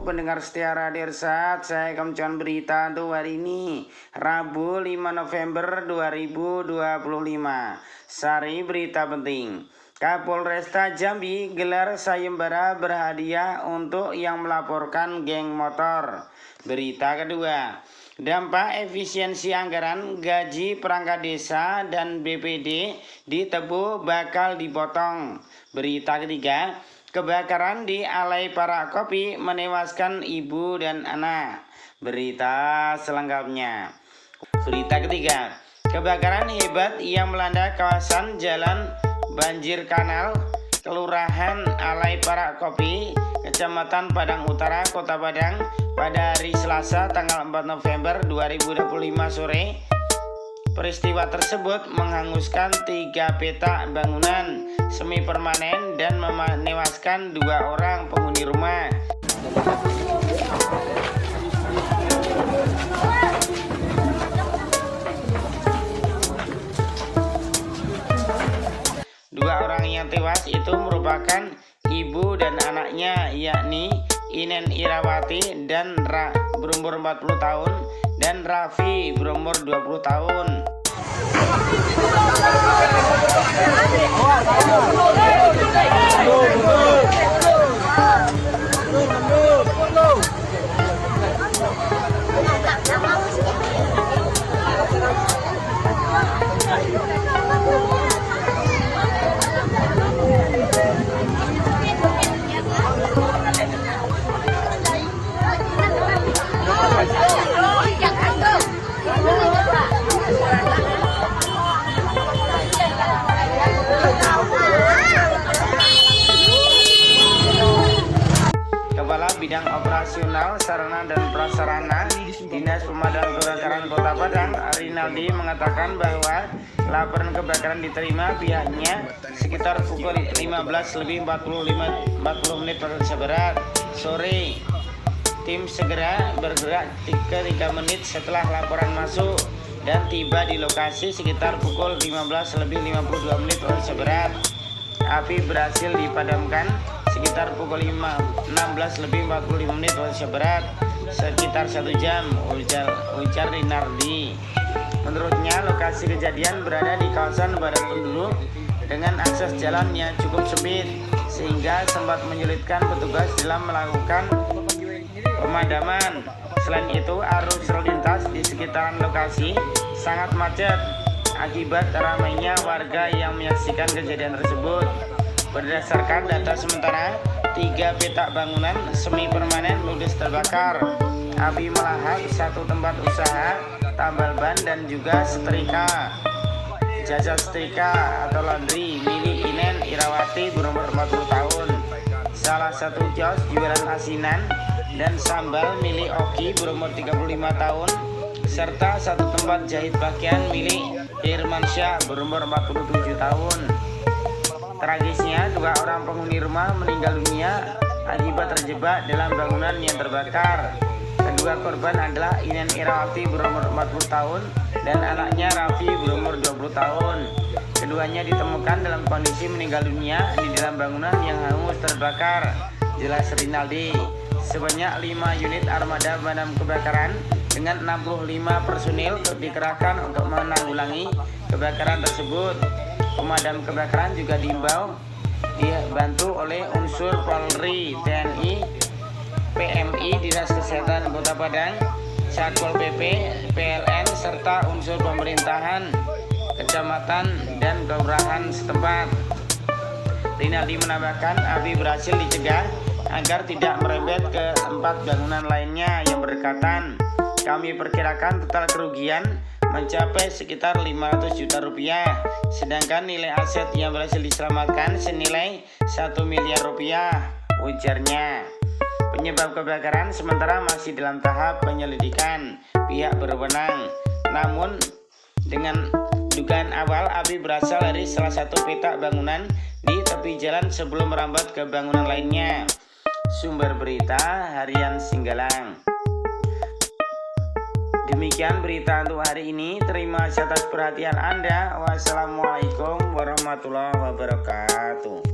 pendengar setia Radio Irsad, saya Kamcuan berita untuk hari ini, Rabu 5 November 2025. Sari berita penting. Kapolresta Jambi gelar sayembara berhadiah untuk yang melaporkan geng motor. Berita kedua, dampak efisiensi anggaran gaji perangkat desa dan BPD di Tebu bakal dipotong. Berita ketiga, kebakaran di Alai Para Kopi menewaskan ibu dan anak. Berita selengkapnya. Berita ketiga, kebakaran hebat yang melanda kawasan Jalan Banjir Kanal, Kelurahan Alai Para Kopi, Kecamatan Padang Utara, Kota Padang pada hari Selasa tanggal 4 November 2025 sore. Peristiwa tersebut menghanguskan 3 petak bangunan semi permanen dan menewaskan 2 orang penghuni rumah. Dua orang yang tewas itu merupakan ibu dan anaknya, yakni Inen Irawati dan berumur 40 tahun dan Raffi berumur 20 tahun. Kepala Bidang Operasional Sarana dan Prasarana Dinas Pemadam Kebakaran Kota Padang, Rinaldi, mengatakan bahwa laporan kebakaran diterima pihaknya sekitar pukul 15:40 pada Indonesia Barat sore. Tim segera bergerak 3 menit setelah laporan masuk dan tiba di lokasi sekitar pukul 15:52 pada Indonesia Barat. Api berhasil dipadamkan sekitar pukul 16:40 pada Indonesia Barat, sekitar 1 jam, ujar Rinaldi. Menurutnya, lokasi kejadian berada di kawasan padat penduduk dengan akses jalan yang cukup sempit sehingga sempat menyulitkan petugas dalam melakukan pemadaman. Selain itu, arus lalu lintas di sekitaran lokasi sangat macet akibat ramainya warga yang menyaksikan kejadian tersebut. Berdasarkan data sementara, 3 petak bangunan semi permanen ludes terbakar. Api melahap 1 tempat usaha tambal ban dan juga setrika. Jasa setrika atau laundry milik Inen Irawati berumur 40 tahun. Salah satu kios jualan asinan dan sambal milik Oki berumur 35 tahun. Serta 1 tempat jahit pakaian milik Irmansyah berumur 47 tahun. Tragisnya, 2 orang penghuni rumah meninggal dunia akibat terjebak dalam bangunan yang terbakar. Kedua korban adalah Inen Irawati berumur 40 tahun dan anaknya Raffi berumur 20 tahun. Keduanya ditemukan dalam kondisi meninggal dunia di dalam bangunan yang hangus terbakar, jelas Rinaldi. Sebanyak 5 unit armada pemadam kebakaran dengan 65 personil dikerahkan untuk menanggulangi kebakaran tersebut. Pemadam kebakaran juga diimbau dibantu oleh unsur Polri, TNI, PMI, Dinas Kesehatan Kota Padang, Satpol PP, PLN, serta unsur pemerintahan, kecamatan, dan kelurahan setempat. Rinaldi menambahkan api berhasil dicegah agar tidak merembet ke 4 bangunan lainnya yang berdekatan. Kami perkirakan total kerugian mencapai sekitar 500 juta rupiah, sedangkan nilai aset yang berhasil diselamatkan senilai 1 miliar rupiah, ujarnya. Penyebab kebakaran sementara masih dalam tahap penyelidikan pihak berwenang. Namun, dengan dugaan awal api berasal dari salah satu petak bangunan di tepi jalan sebelum merambat ke bangunan lainnya. Sumber berita Harian Singgalang. Demikian berita untuk hari ini. Terima kasih atas perhatian Anda. Wassalamualaikum warahmatullahi wabarakatuh.